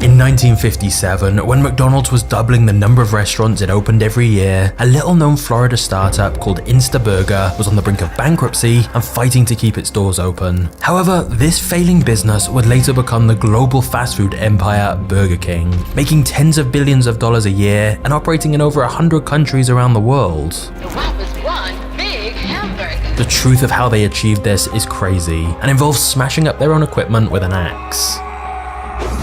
In 1957, when McDonald's was doubling the number of restaurants it opened every year, a little-known Florida startup called Instaburger was on the brink of bankruptcy and fighting to keep its doors open. However, this failing business would later become the global fast food empire Burger King, making tens of billions of dollars a year and operating in over 100 countries around the world. So what was one big hamburger? The truth of how they achieved this is crazy and involves smashing up their own equipment with an axe.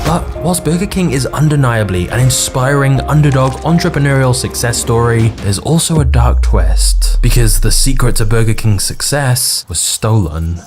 But whilst Burger King is undeniably an inspiring underdog entrepreneurial success story, there's also a dark twist, because the secret to Burger King's success was stolen.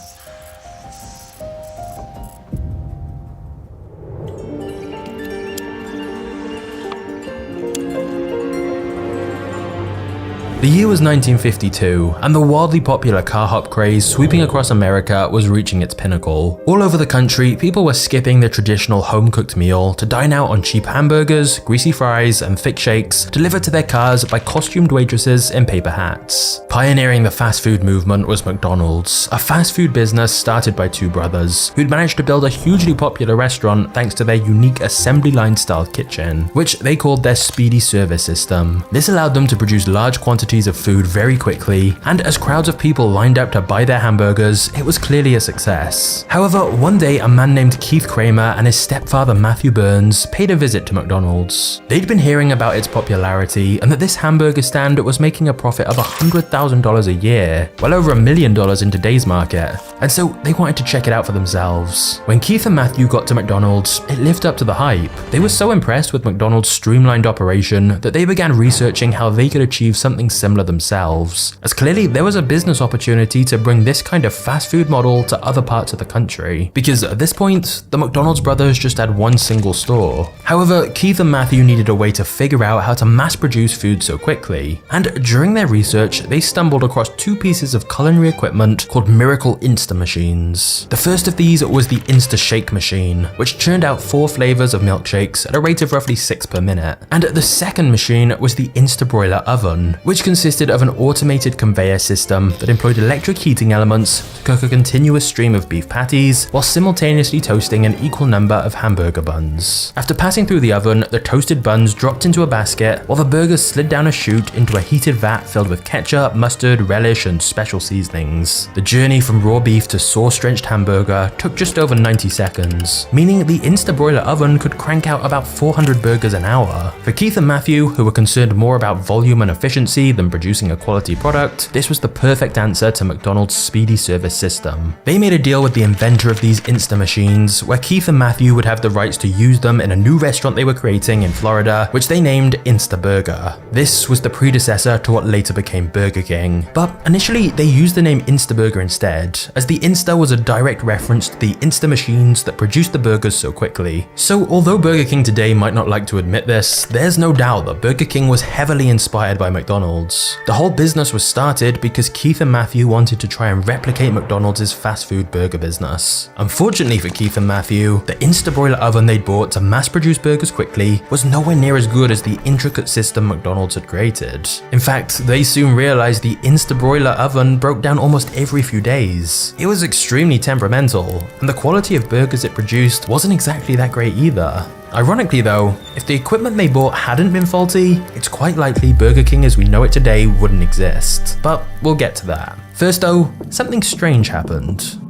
The year was 1952, and the wildly popular car hop craze sweeping across America was reaching its pinnacle. All over the country, people were skipping their traditional home-cooked meal to dine out on cheap hamburgers, greasy fries, and thick shakes delivered to their cars by costumed waitresses in paper hats. Pioneering the fast food movement was McDonald's, a fast food business started by two brothers who'd managed to build a hugely popular restaurant thanks to their unique assembly line style kitchen, which they called their speedy service system. This allowed them to produce large quantities of food very quickly, and as crowds of people lined up to buy their hamburgers, it was clearly a success. However, one day a man named Keith Kramer and his stepfather Matthew Burns paid a visit to McDonald's. They'd been hearing about its popularity and that this hamburger stand was making a profit of $100,000 a year, well over $1 million in today's market, and so they wanted to check it out for themselves. When Keith and Matthew got to McDonald's, it lived up to the hype. They were so impressed with McDonald's streamlined operation that they began researching how they could achieve something similar themselves, as clearly there was a business opportunity to bring this kind of fast food model to other parts of the country, because at this point, the McDonald's brothers just had one single store. However, Keith and Matthew needed a way to figure out how to mass produce food so quickly, and during their research, they stumbled across two pieces of culinary equipment called Miracle Insta machines. The first of these was the Insta Shake machine, which churned out 4 flavors of milkshakes at a rate of roughly 6 per minute, and the second machine was the Insta Broiler oven, which consisted of an automated conveyor system that employed electric heating elements to cook a continuous stream of beef patties while simultaneously toasting an equal number of hamburger buns. After passing through the oven, the toasted buns dropped into a basket while the burgers slid down a chute into a heated vat filled with ketchup, mustard, relish, and special seasonings. The journey from raw beef to sauce-drenched hamburger took just over 90 seconds, meaning the Insta Broiler oven could crank out about 400 burgers an hour. For Keith and Matthew, who were concerned more about volume and efficiency than producing a quality product, this was the perfect answer to McDonald's speedy service system. They made a deal with the inventor of these Insta machines, where Keith and Matthew would have the rights to use them in a new restaurant they were creating in Florida, which they named Instaburger. This was the predecessor to what later became Burger King, but initially they used the name Instaburger instead, as the Insta was a direct reference to the Insta machines that produced the burgers so quickly. So although Burger King today might not like to admit this, there's no doubt that Burger King was heavily inspired by McDonald's. The whole business was started because Keith and Matthew wanted to try and replicate McDonald's fast food burger business. Unfortunately for Keith and Matthew, the Insta Broiler oven they'd bought to mass produce burgers quickly was nowhere near as good as the intricate system McDonald's had created. In fact, they soon realized the Insta Broiler oven broke down almost every few days. It was extremely temperamental, and the quality of burgers it produced wasn't exactly that great either. Ironically though, if the equipment they bought hadn't been faulty, it's quite likely Burger King as we know it today wouldn't exist. But we'll get to that. First though, something strange happened.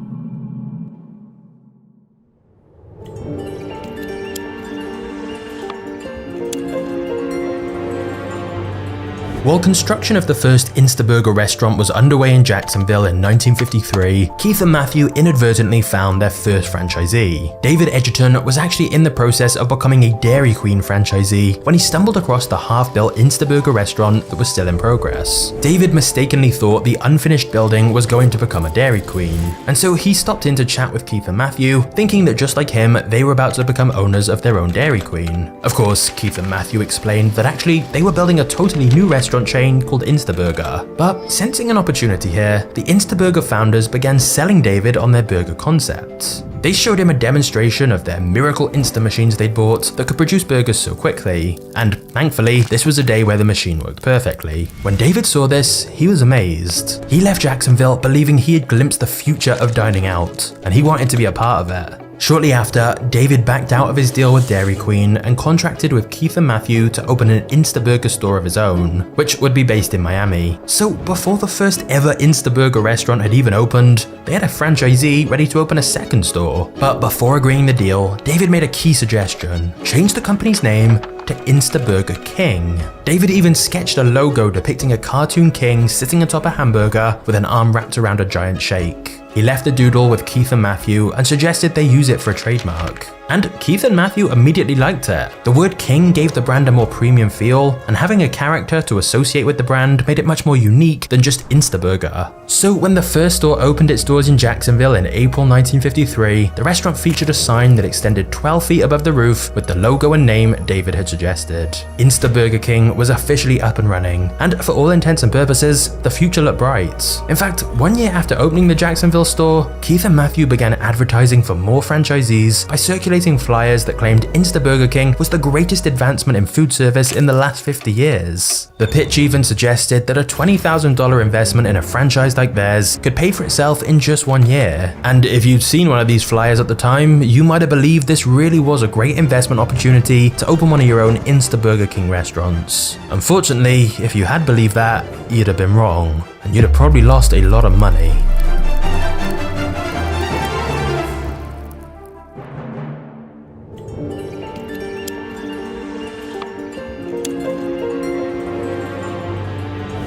While construction of the first Instaburger restaurant was underway in Jacksonville in 1953, Keith and Matthew inadvertently found their first franchisee. David Edgerton was actually in the process of becoming a Dairy Queen franchisee when he stumbled across the half-built Instaburger restaurant that was still in progress. David mistakenly thought the unfinished building was going to become a Dairy Queen, and so he stopped in to chat with Keith and Matthew, thinking that just like him, they were about to become owners of their own Dairy Queen. Of course, Keith and Matthew explained that actually they were building a totally new restaurant chain called Instaburger. But sensing an opportunity here, the Instaburger founders began selling David on their burger concept. They showed him a demonstration of their Miracle Insta machines they'd bought that could produce burgers so quickly, and thankfully, this was a day where the machine worked perfectly. When David saw this, he was amazed. He left Jacksonville believing he had glimpsed the future of dining out, and he wanted to be a part of it. Shortly after, David backed out of his deal with Dairy Queen and contracted with Keith and Matthew to open an Instaburger store of his own, which would be based in Miami. So before the first ever Instaburger restaurant had even opened, they had a franchisee ready to open a second store. But before agreeing the deal, David made a key suggestion: change the company's name to Instaburger King. David even sketched a logo depicting a cartoon king sitting atop a hamburger with an arm wrapped around a giant shake. He left the doodle with Keith and Matthew and suggested they use it for a trademark. And Keith and Matthew immediately liked it. The word King gave the brand a more premium feel, and having a character to associate with the brand made it much more unique than just Instaburger. So when the first store opened its doors in Jacksonville in April 1953, the restaurant featured a sign that extended 12 feet above the roof with the logo and name David had suggested. Instaburger King was officially up and running, and for all intents and purposes, the future looked bright. In fact, 1 year after opening the Jacksonville store, Keith and Matthew began advertising for more franchisees by circulating flyers that claimed Instaburger King was the greatest advancement in food service in the last 50 years. The pitch even suggested that a $20,000 investment in a franchise like theirs could pay for itself in just 1 year. And if you'd seen one of these flyers at the time, you might have believed this really was a great investment opportunity to open one of your own Instaburger King restaurants. Unfortunately, if you had believed that, you'd have been wrong, and you'd have probably lost a lot of money.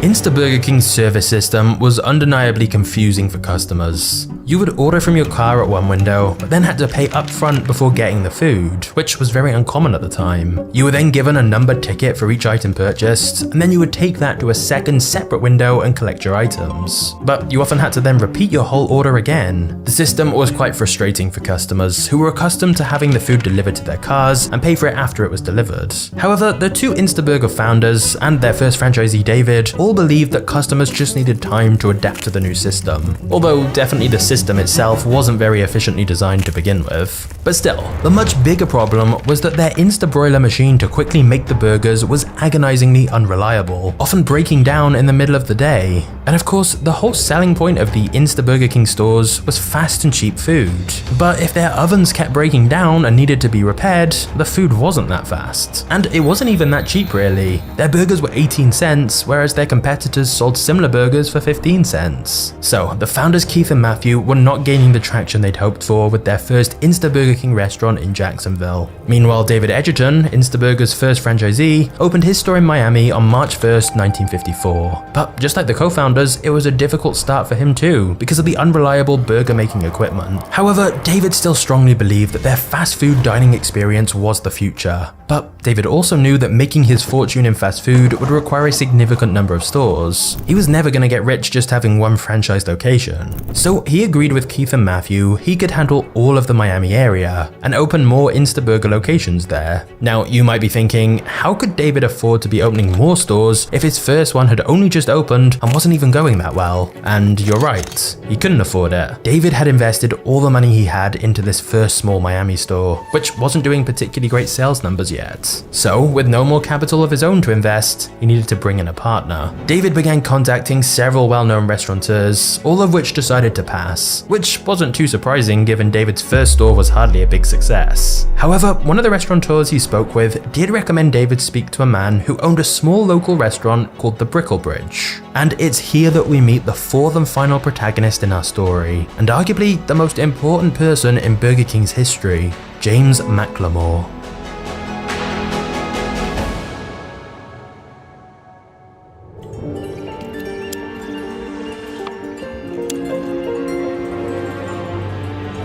Instaburger King's service system was undeniably confusing for customers. You would order from your car at one window, but then had to pay up front before getting the food, which was very uncommon at the time. You were then given a numbered ticket for each item purchased, and then you would take that to a second separate window and collect your items. But you often had to then repeat your whole order again. The system was quite frustrating for customers who were accustomed to having the food delivered to their cars and pay for it after it was delivered. However, the two Instaburger founders and their first franchisee David all believed that customers just needed time to adapt to the new system, although definitely the system itself wasn't very efficiently designed to begin with. But still, the much bigger problem was that their Instabroiler machine to quickly make the burgers was agonizingly unreliable, often breaking down in the middle of the day. And of course, the whole selling point of the Instaburger King stores was fast and cheap food. But if their ovens kept breaking down and needed to be repaired, the food wasn't that fast. And it wasn't even that cheap really. Their burgers were 18 cents, whereas their competitors sold similar burgers for 15 cents. So the founders Keith and Matthew were not gaining the traction they'd hoped for with their first Instaburger King restaurant in Jacksonville. Meanwhile, David Edgerton, Instaburger's first franchisee, opened his store in Miami on March 1st, 1954. But just like the co-founders, it was a difficult start for him too, because of the unreliable burger making equipment. However, David still strongly believed that their fast food dining experience was the future. But David also knew that making his fortune in fast food would require a significant number of stores. He was never going to get rich just having one franchise location. So he agreed with Keith and Matthew he could handle all of the Miami area and open more Instaburger locations there. Now you might be thinking, how could David afford to be opening more stores if his first one had only just opened and wasn't even going that well? And you're right, he couldn't afford it. David had invested all the money he had into this first small Miami store, which wasn't doing particularly great sales numbers yet. So with no more capital of his own to invest, he needed to bring in a partner. David began contacting several well-known restaurateurs, all of which decided to pass, which wasn't too surprising given David's first store was hardly a big success. However, one of the restaurateurs he spoke with did recommend David speak to a man who owned a small local restaurant called the Bricklebridge. And it's here that we meet the fourth and final protagonist in our story, and arguably the most important person in Burger King's history, James McLemore.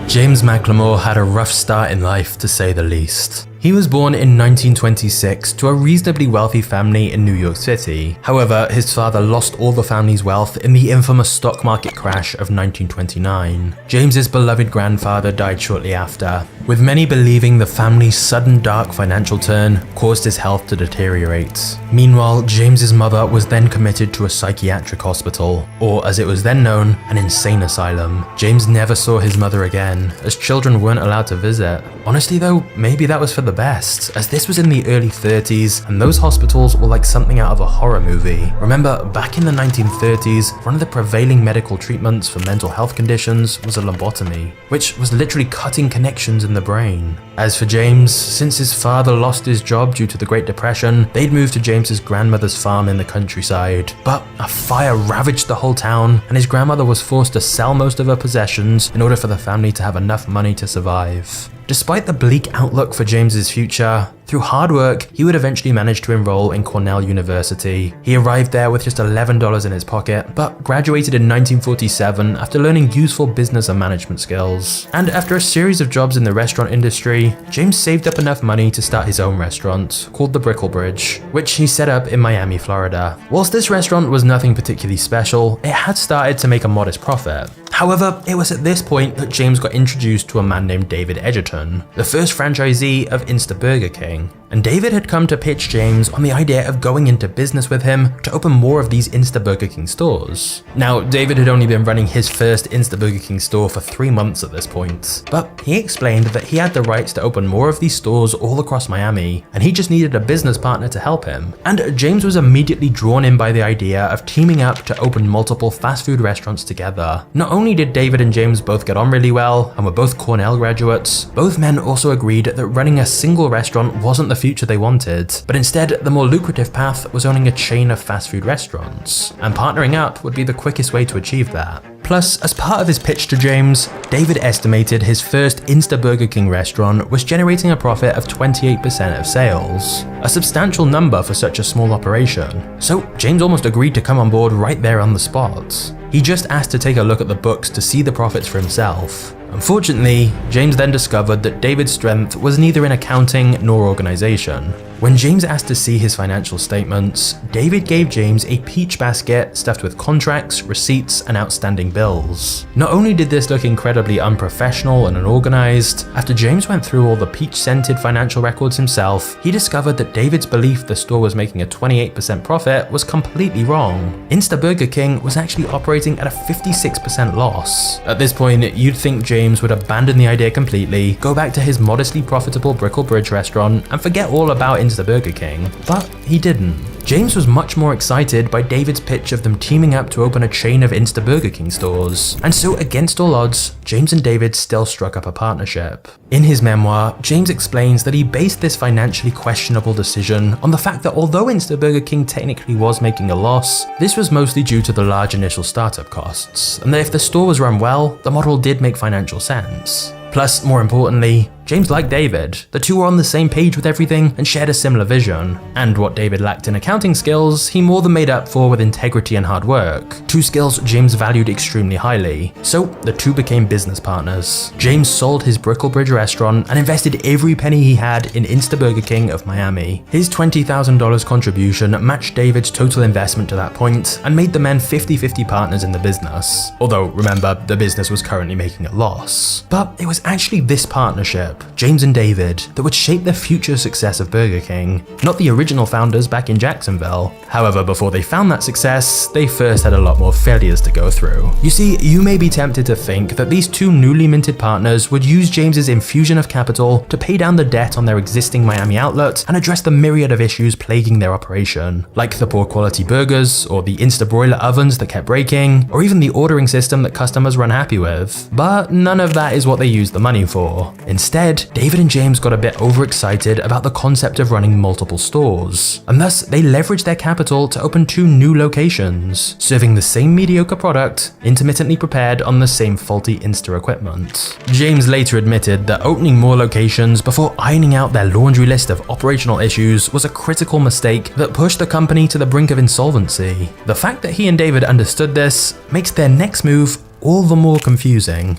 James McLemore had a rough start in life, to say the least. He was born in 1926 to a reasonably wealthy family in New York City. However, his father lost all the family's wealth in the infamous stock market crash of 1929. James's beloved grandfather died shortly after, with many believing the family's sudden dark financial turn caused his health to deteriorate. Meanwhile, James's mother was then committed to a psychiatric hospital, or as it was then known, an insane asylum. James never saw his mother again, as children weren't allowed to visit. Honestly though, maybe that was for the the best, as this was in the early 30s and those hospitals were like something out of a horror movie. Remember, back in the 1930s, one of the prevailing medical treatments for mental health conditions was a lobotomy, which was literally cutting connections in the brain. As for James, since his father lost his job due to the Great Depression, they'd moved to James's grandmother's farm in the countryside. But a fire ravaged the whole town, and his grandmother was forced to sell most of her possessions in order for the family to have enough money to survive. Despite the bleak outlook for James's future, through hard work, he would eventually manage to enroll in Cornell University. He arrived there with just $11 in his pocket, but graduated in 1947 after learning useful business and management skills. And after a series of jobs in the restaurant industry, James saved up enough money to start his own restaurant, called the Bricklebridge, which he set up in Miami, Florida. Whilst this restaurant was nothing particularly special, it had started to make a modest profit. However, it was at this point that James got introduced to a man named David Edgerton, the first franchisee of Burgerking. And David had come to pitch James on the idea of going into business with him to open more of these Burgerking stores. Now, David had only been running his first Burgerking store for 3 months at this point, but he explained that he had the rights to open more of these stores all across Miami, and he just needed a business partner to help him. And James was immediately drawn in by the idea of teaming up to open multiple fast food restaurants together. Not only did David and James both get on really well, and were both Cornell graduates, both men also agreed that running a single restaurant wasn't the future they wanted, but instead the more lucrative path was owning a chain of fast food restaurants, and partnering up would be the quickest way to achieve that. Plus, as part of his pitch to James, David estimated his first Burgerking restaurant was generating a profit of 28% of sales, a substantial number for such a small operation. So James almost agreed to come on board right there on the spot. He just asked to take a look at the books to see the profits for himself. Unfortunately, James then discovered that David's strength was neither in accounting nor organization. When James asked to see his financial statements, David gave James a peach basket stuffed with contracts, receipts, and outstanding bills. Not only did this look incredibly unprofessional and unorganized, after James went through all the peach-scented financial records himself, he discovered that David's belief the store was making a 28% profit was completely wrong. Burgerking was actually operating at a 56% loss. At this point, you'd think James would abandon the idea completely, go back to his modestly profitable Bricklebridge restaurant, and forget all about Burgerking, but he didn't. James was much more excited by David's pitch of them teaming up to open a chain of Burgerking stores, and so against all odds, James and David still struck up a partnership. In his memoir, James explains that he based this financially questionable decision on the fact that although Burgerking technically was making a loss, this was mostly due to the large initial startup costs, and that if the store was run well, the model did make financial sense. Plus, more importantly, James liked David. The two were on the same page with everything and shared a similar vision. And what David lacked in accounting skills, he more than made up for with integrity and hard work. Two skills James valued extremely highly. So the two became business partners. James sold his Bricklebridge restaurant and invested every penny he had in Burgerking of Miami. His $20,000 contribution matched David's total investment to that point and made the men 50-50 partners in the business. Although, remember, the business was currently making a loss. But it was actually this partnership, James and David, that would shape the future success of Burger King, not the original founders back in Jacksonville. However, before they found that success, they first had a lot more failures to go through. You see, you may be tempted to think that these two newly minted partners would use James's infusion of capital to pay down the debt on their existing Miami outlet and address the myriad of issues plaguing their operation, like the poor quality burgers, or the Instabroiler ovens that kept breaking, or even the ordering system that customers were unhappy with. But none of that is what they used the money for. Instead, David and James got a bit overexcited about the concept of running multiple stores, and thus they leveraged their capital to open 2 new locations, serving the same mediocre product, intermittently prepared on the same faulty Insta equipment. James later admitted that opening more locations before ironing out their laundry list of operational issues was a critical mistake that pushed the company to the brink of insolvency. The fact that he and David understood this makes their next move all the more confusing.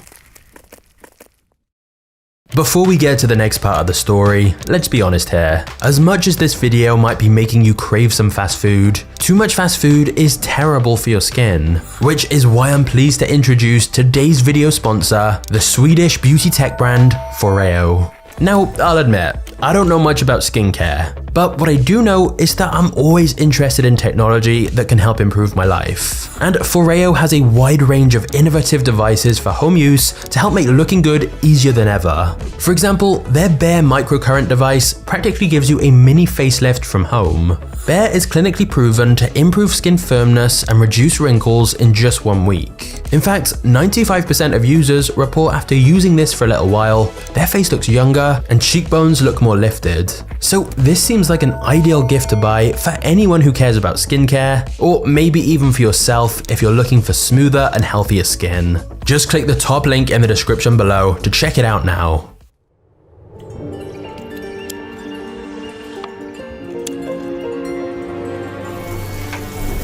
Before we get to the next part of the story, let's be honest here. As much as this video might be making you crave some fast food, too much fast food is terrible for your skin, which is why I'm pleased to introduce today's video sponsor, the Swedish beauty tech brand Foreo. Now, I'll admit, I don't know much about skincare, but what I do know is that I'm always interested in technology that can help improve my life. And Foreo has a wide range of innovative devices for home use to help make looking good easier than ever. For example, their Bare microcurrent device practically gives you a mini facelift from home. Bare is clinically proven to improve skin firmness and reduce wrinkles in just 1 week. In fact, 95% of users report after using this for a little while, their face looks younger and cheekbones look more lifted. So this seems like an ideal gift to buy for anyone who cares about skincare, or maybe even for yourself if you're looking for smoother and healthier skin. Just click the top link in the description below to check it out now.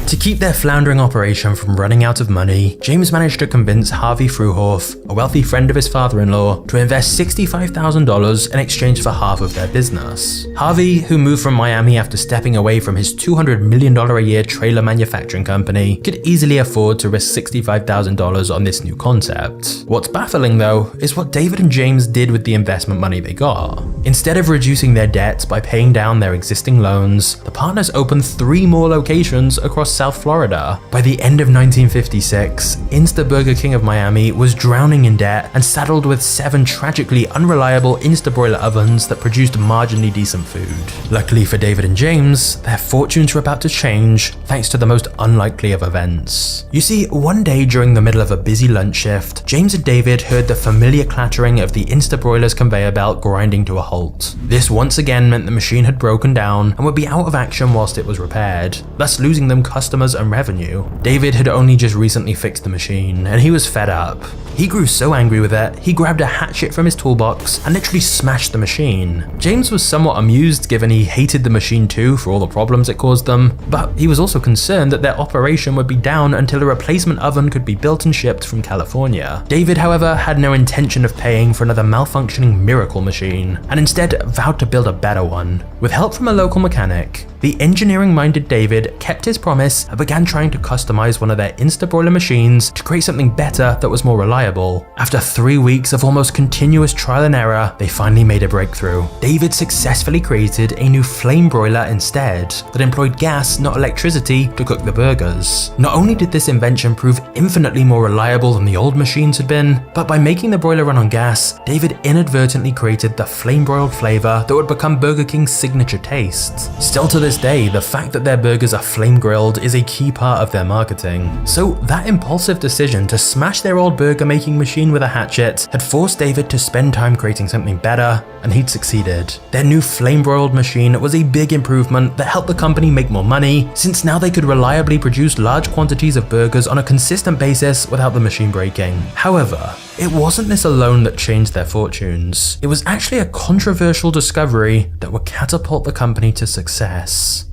To keep their floundering operation from running out of money, James managed to convince Harvey Fruehauf, a wealthy friend of his father-in-law, to invest $65,000 in exchange for half of their business. Harvey, who moved from Miami after stepping away from his $200 million a year trailer manufacturing company, could easily afford to risk $65,000 on this new concept. What's baffling though, is what David and James did with the investment money they got. Instead of reducing their debts by paying down their existing loans, the partners opened 3 more locations across South Florida. By the end of 1956, Burgerking of Miami was drowning in debt and saddled with 7 tragically unreliable Instabroiler ovens that produced marginally decent food. Luckily for David and James, their fortunes were about to change thanks to the most unlikely of events. You see, one day during the middle of a busy lunch shift, James and David heard the familiar clattering of the Instabroiler's conveyor belt grinding to a halt. This once again meant the machine had broken down and would be out of action whilst it was repaired, thus losing them customers and revenue. David had only just recently fixed the machine, and he was fed up. He grew so angry with it, he grabbed a hatchet from his toolbox and literally smashed the machine. James was somewhat amused given he hated the machine too for all the problems it caused them, but he was also concerned that their operation would be down until a replacement oven could be built and shipped from California. David, however, had no intention of paying for another malfunctioning miracle machine, and instead vowed to build a better one. With help from a local mechanic, the engineering-minded David kept his promise and began trying to customize one of their Instabroiler machines to create something better that was more reliable. After 3 weeks of almost continuous trial and error, they finally made a breakthrough. David successfully created a new flame broiler instead that employed gas, not electricity, to cook the burgers. Not only did this invention prove infinitely more reliable than the old machines had been, but by making the broiler run on gas, David inadvertently created the flame-broiled flavor that would become Burger King's signature taste. Still to this day, the fact that their burgers are flame-grilled is a key part of their marketing. So that impulsive decision to smash their old burger making machine with a hatchet had forced David to spend time creating something better, and he'd succeeded. Their new flame-broiled machine was a big improvement that helped the company make more money, since now they could reliably produce large quantities of burgers on a consistent basis without the machine breaking. However, it wasn't this alone that changed their fortunes. It was actually a controversial discovery that would catapult the company to success.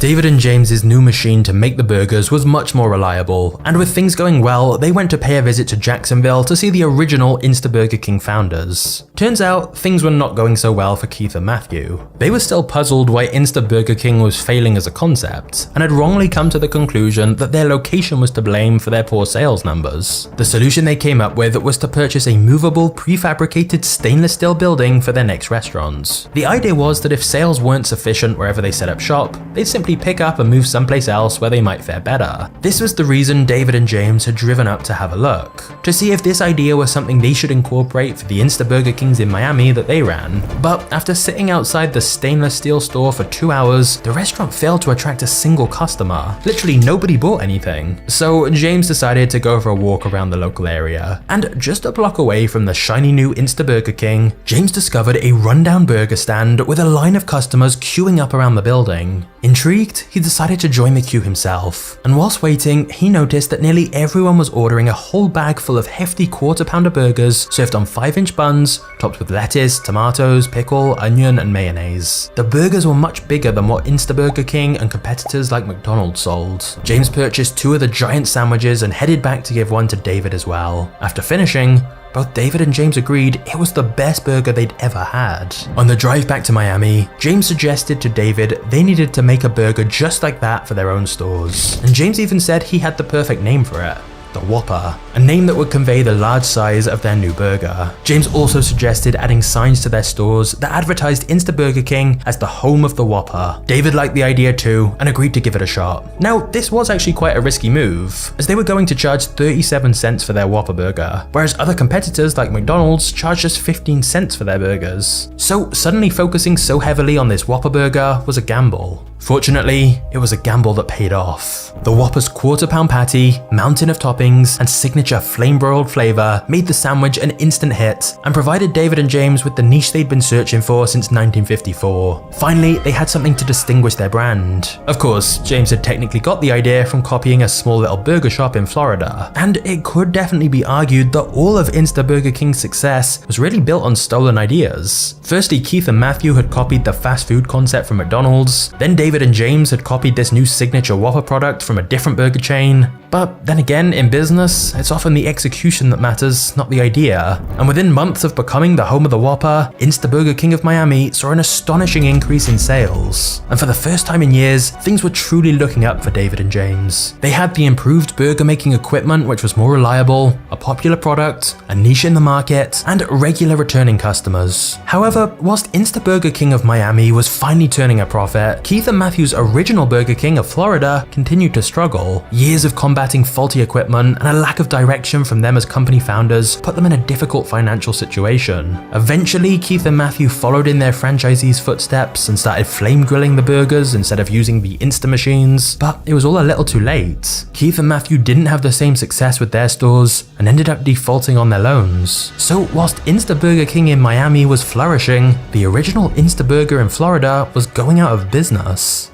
David and James's new machine to make the burgers was much more reliable, and with things going well, they went to pay a visit to Jacksonville to see the original Burger King founders. Turns out, things were not going so well for Keith and Matthew. They were still puzzled why Burger King was failing as a concept, and had wrongly come to the conclusion that their location was to blame for their poor sales numbers. The solution they came up with was to purchase a movable, prefabricated stainless steel building for their next restaurants. The idea was that if sales weren't sufficient wherever they set up shop, they'd simply pick up and move someplace else where they might fare better. This was the reason David and James had driven up to have a look, to see if this idea was something they should incorporate for the Burger Kings in Miami that they ran. But after sitting outside the stainless steel store for 2 hours, the restaurant failed to attract a single customer. Literally nobody bought anything. So James decided to go for a walk around the local area. And just a block away from the shiny new Burger King, James discovered a rundown burger stand with a line of customers queuing up around the building. Intrigued, he decided to join the queue himself, and whilst waiting, he noticed that nearly everyone was ordering a whole bag full of hefty quarter-pounder burgers served on 5-inch buns, topped with lettuce, tomatoes, pickle, onion, and mayonnaise. The burgers were much bigger than what Burger King and competitors like McDonald's sold. James purchased 2 of the giant sandwiches and headed back to give one to David as well. After finishing, both David and James agreed it was the best burger they'd ever had. On the drive back to Miami, James suggested to David they needed to make a burger just like that for their own stores. And James even said he had the perfect name for it: the Whopper, a name that would convey the large size of their new burger. James also suggested adding signs to their stores that advertised Insta Burger King as the home of the Whopper. David liked the idea too and agreed to give it a shot. Now, this was actually quite a risky move, as they were going to charge 37 cents for their Whopper burger, whereas other competitors like McDonald's charged just 15 cents for their burgers. So suddenly focusing so heavily on this Whopper burger was a gamble. Fortunately, it was a gamble that paid off. The Whopper's quarter-pound patty, mountain of toppings, and signature flame-broiled flavor made the sandwich an instant hit and provided David and James with the niche they'd been searching for since 1954. Finally, they had something to distinguish their brand. Of course, James had technically got the idea from copying a small little burger shop in Florida, and it could definitely be argued that all of Insta Burger King's success was really built on stolen ideas. Firstly, Keith and Matthew had copied the fast food concept from McDonald's, then David and James had copied this new signature Whopper product from a different burger chain. But then again, in business, it's often the execution that matters, not the idea. And within months of becoming the home of the Whopper, Insta Burger King of Miami saw an astonishing increase in sales. And for the first time in years, things were truly looking up for David and James. They had the improved burger making equipment, which was more reliable, a popular product, a niche in the market, and regular returning customers. However, whilst Insta Burger King of Miami was finally turning a profit, Keith and Matthew's original Burger King of Florida continued to struggle. Years of combating faulty equipment and a lack of direction from them as company founders put them in a difficult financial situation. Eventually, Keith and Matthew followed in their franchisees' footsteps and started flame grilling the burgers instead of using the Insta machines, but it was all a little too late. Keith and Matthew didn't have the same success with their stores and ended up defaulting on their loans. So whilst Insta Burger King in Miami was flourishing, the original Insta Burger in Florida was going out of business.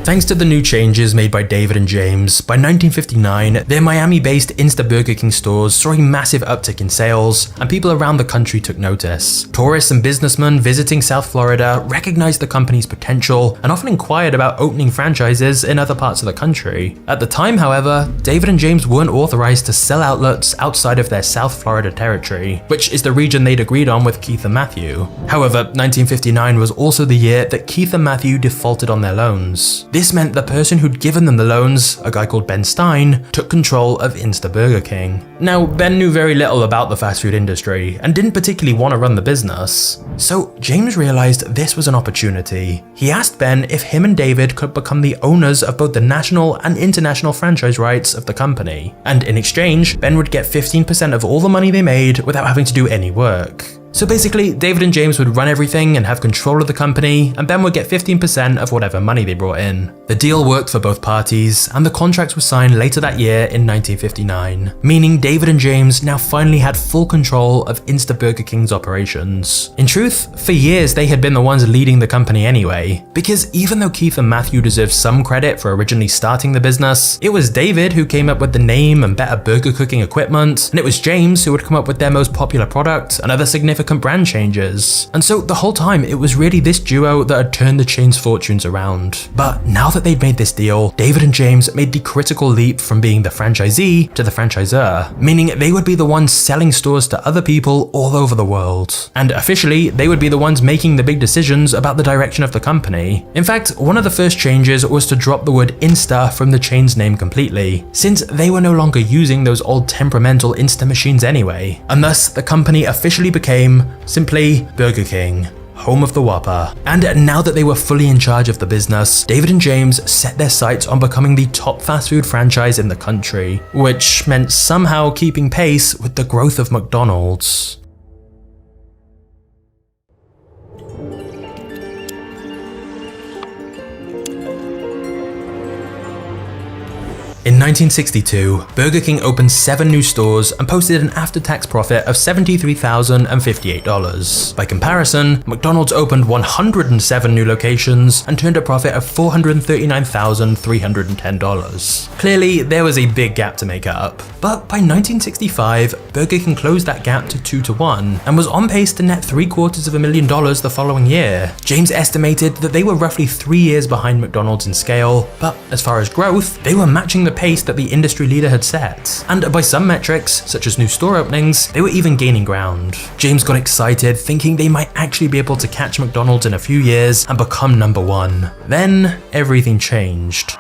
Thanks to the new changes made by David and James, by 1959, their Miami-based Insta Burger King stores saw a massive uptick in sales, and people around the country took notice. Tourists and businessmen visiting South Florida recognized the company's potential and often inquired about opening franchises in other parts of the country. At the time, however, David and James weren't authorized to sell outlets outside of their South Florida territory, which is the region they'd agreed on with Keith and Matthew. However, 1959 was also the year that Keith and Matthew defaulted on their loans. This meant the person who'd given them the loans, a guy called Ben Stein, took control of Insta Burger King. Now, Ben knew very little about the fast food industry and didn't particularly want to run the business. So James realized this was an opportunity. He asked Ben if him and David could become the owners of both the national and international franchise rights of the company. And in exchange, Ben would get 15% of all the money they made without having to do any work. So basically, David and James would run everything and have control of the company, and Ben would get 15% of whatever money they brought in. The deal worked for both parties, and the contracts were signed later that year in 1959, meaning David and James now finally had full control of Insta Burger King's operations. In truth, for years they had been the ones leading the company anyway, because even though Keith and Matthew deserve some credit for originally starting the business, it was David who came up with the name and better burger cooking equipment, and it was James who would come up with their most popular product and other significant brand changes. And so the whole time it was really this duo that had turned the chain's fortunes around. But now that they'd made this deal, David and James made the critical leap from being the franchisee to the franchisor, meaning they would be the ones selling stores to other people all over the world. And officially, they would be the ones making the big decisions about the direction of the company. In fact, one of the first changes was to drop the word Insta from the chain's name completely, since they were no longer using those old temperamental Insta machines anyway. And thus, the company officially became simply Burger King, home of the Whopper. And now that they were fully in charge of the business, David and James set their sights on becoming the top fast food franchise in the country, which meant somehow keeping pace with the growth of McDonald's. In 1962, Burger King opened 7 new stores and posted an after-tax profit of $73,058. By comparison, McDonald's opened 107 new locations and turned a profit of $439,310. Clearly, there was a big gap to make up. But by 1965, Burger King closed that gap to 2-1 and was on pace to net $750,000 the following year. James estimated that they were roughly 3 years behind McDonald's in scale, but as far as growth, they were matching the pace that the industry leader had set. And by some metrics, such as new store openings, they were even gaining ground. James got excited, thinking they might actually be able to catch McDonald's in a few years and become number one. Then, everything changed.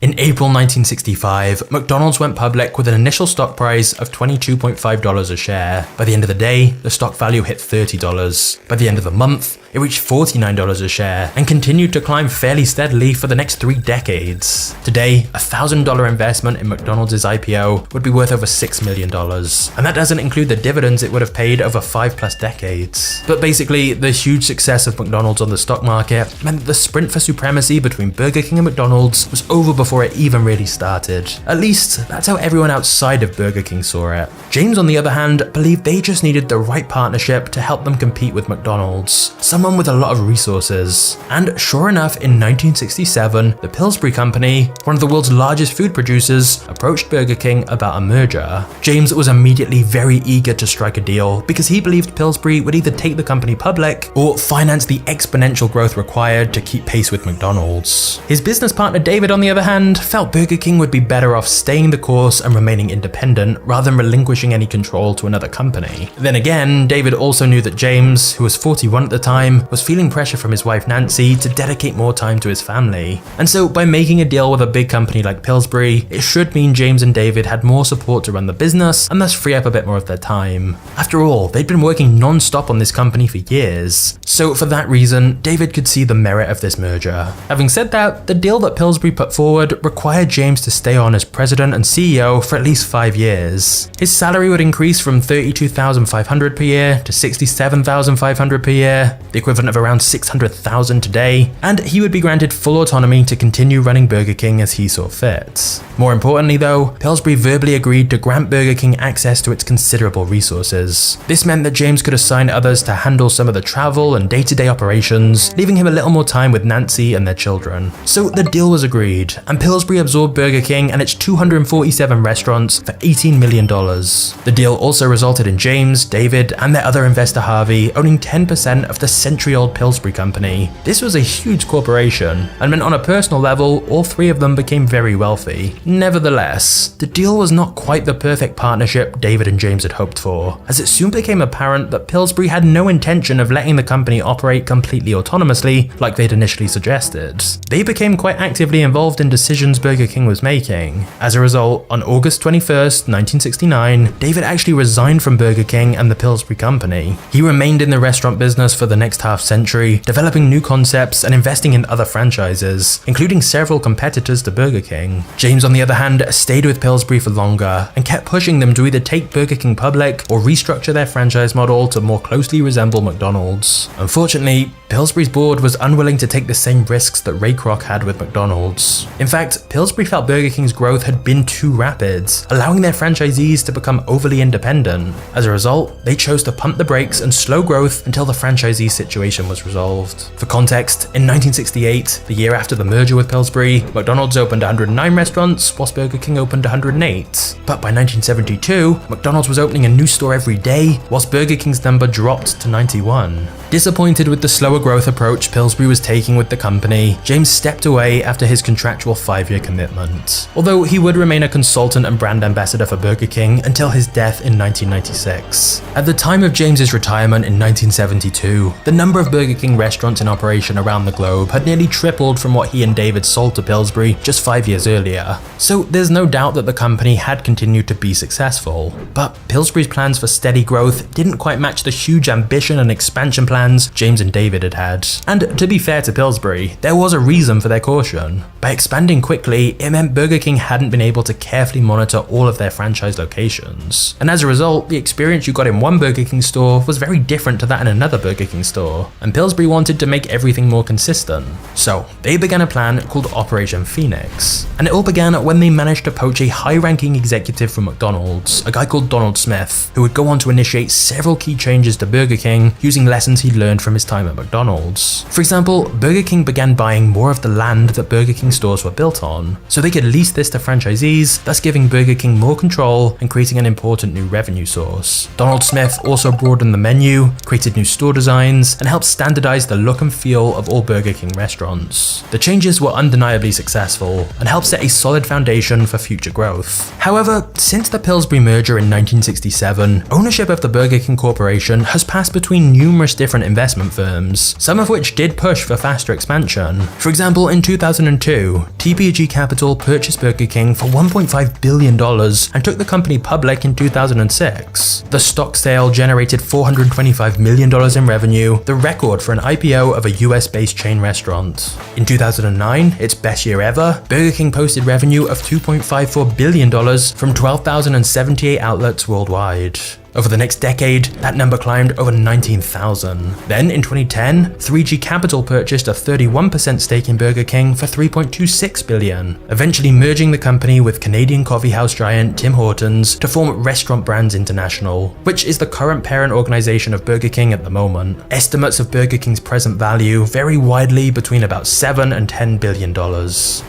In April 1965, McDonald's went public with an initial stock price of $22.5 a share. By the end of the day, the stock value hit $30. By the end of the month, it reached $49 a share and continued to climb fairly steadily for the next 3 decades. Today, a $1,000 investment in McDonald's IPO would be worth over $6 million. And that doesn't include the dividends it would have paid over 5+ decades. But basically, the huge success of McDonald's on the stock market meant that the sprint for supremacy between Burger King and McDonald's was over before it even really started. At least, that's how everyone outside of Burger King saw it. James, on the other hand, believed they just needed the right partnership to help them compete with McDonald's. Someone with a lot of resources. And sure enough, in 1967, the Pillsbury Company, one of the world's largest food producers, approached Burger King about a merger. James was immediately very eager to strike a deal because he believed Pillsbury would either take the company public or finance the exponential growth required to keep pace with McDonald's. His business partner David, on the other hand, felt Burger King would be better off staying the course and remaining independent rather than relinquishing any control to another company. Then again, David also knew that James, who was 41 at the time, was feeling pressure from his wife Nancy to dedicate more time to his family. And so by making a deal with a big company like Pillsbury, it should mean James and David had more support to run the business and thus free up a bit more of their time. After all, they'd been working non-stop on this company for years. So for that reason, David could see the merit of this merger. Having said that, the deal that Pillsbury put forward required James to stay on as president and CEO for at least 5 years. His salary would increase from $32,500 per year to $67,500 per year, the equivalent of around $600,000 today, and he would be granted full autonomy to continue running Burger King as he saw fit. More importantly though, Pillsbury verbally agreed to grant Burger King access to its considerable resources. This meant that James could assign others to handle some of the travel and day-to-day operations, leaving him a little more time with Nancy and their children. So the deal was agreed, and Pillsbury absorbed Burger King and its 247 restaurants for $18 million. The deal also resulted in James, David, and their other investor Harvey owning 10% of the century-old Pillsbury Company. This was a huge corporation, and meant on a personal level, all 3 of them became very wealthy. Nevertheless, the deal was not quite the perfect partnership David and James had hoped for, as it soon became apparent that Pillsbury had no intention of letting the company operate completely autonomously like they'd initially suggested. They became quite actively involved in decisions Burger King was making. As a result, on August 21st, 1969, David actually resigned from Burger King and the Pillsbury Company. He remained in the restaurant business for the next half-century, developing new concepts and investing in other franchises, including several competitors to Burger King. James, on the other hand, stayed with Pillsbury for longer and kept pushing them to either take Burger King public or restructure their franchise model to more closely resemble McDonald's. Unfortunately, Pillsbury's board was unwilling to take the same risks that Ray Kroc had with McDonald's. In fact, Pillsbury felt Burger King's growth had been too rapid, allowing their franchisees to become overly independent. As a result, they chose to pump the brakes and slow growth until the franchisee situation was resolved. For context, in 1968, the year after the merger with Pillsbury, McDonald's opened 109 restaurants, whilst Burger King opened 108. But by 1972, McDonald's was opening a new store every day, whilst Burger King's number dropped to 91. Disappointed with the slower growth approach Pillsbury was taking with the company, James stepped away after his contractual 5-year commitment. Although he would remain a consultant and brand ambassador for Burger King until his death in 1996. At the time of James's retirement in 1972, the number of Burger King restaurants in operation around the globe had nearly tripled from what he and David sold to Pillsbury just 5 years earlier. So there's no doubt that the company had continued to be successful. But Pillsbury's plans for steady growth didn't quite match the huge ambition and expansion plans James and David had had. And to be fair to Pillsbury, there was a reason for their caution. By expanding quickly, it meant Burger King hadn't been able to carefully monitor all of their franchise locations. And as a result, the experience you got in one Burger King store was very different to that in another Burger King store. And Pillsbury wanted to make everything more consistent. So they began a plan called Operation Phoenix. And it all began when they managed to poach a high-ranking executive from McDonald's, a guy called Donald Smith, who would go on to initiate several key changes to Burger King using lessons he'd learned from his time at McDonald's. For example, Burger King began buying more of the land that Burger King stores were built on, so they could lease this to franchisees, thus giving Burger King more control and creating an important new revenue source. Donald Smith also broadened the menu, created new store designs, standards and helped standardize the look and feel of all Burger King restaurants. The changes were undeniably successful and helped set a solid foundation for future growth. However, since the Pillsbury merger in 1967, ownership of the Burger King Corporation has passed between numerous different investment firms, some of which did push for faster expansion. For example, in 2002, TPG Capital purchased Burger King for $1.5 billion and took the company public in 2006. The stock sale generated $425 million in revenue, the record for an IPO of a US-based chain restaurant. In 2009, its best year ever, Burger King posted revenue of $2.54 billion from 12,078 outlets worldwide. Over the next decade, that number climbed over 19,000. Then in 2010, 3G Capital purchased a 31% stake in Burger King for $3.26 billion, eventually merging the company with Canadian coffeehouse giant Tim Hortons to form Restaurant Brands International, which is the current parent organization of Burger King at the moment. Estimates of Burger King's present value vary widely between about $7 and $10 billion.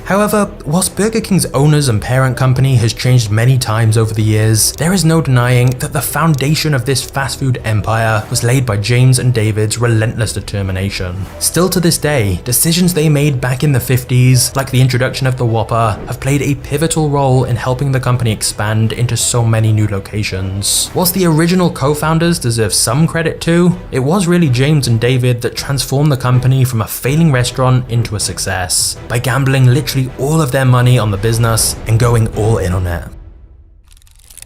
However, whilst Burger King's owners and parent company has changed many times over the years, there is no denying that the foundation of this fast food empire was laid by James and David's relentless determination. Still to this day, decisions they made back in the 50s, like the introduction of the Whopper, have played a pivotal role in helping the company expand into so many new locations. Whilst the original co-founders deserve some credit too, it was really James and David that transformed the company from a failing restaurant into a success, by gambling literally all of their money on the business and going all in on it.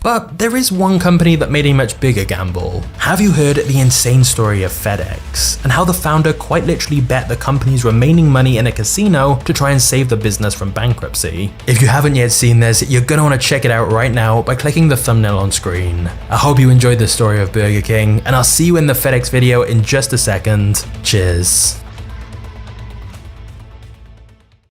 But there is one company that made a much bigger gamble. Have you heard the insane story of FedEx, and how the founder quite literally bet the company's remaining money in a casino to try and save the business from bankruptcy? If you haven't yet seen this, you're gonna want to check it out right now by clicking the thumbnail on screen. I hope you enjoyed the story of Burger King, and I'll see you in the FedEx video in just a second. Cheers.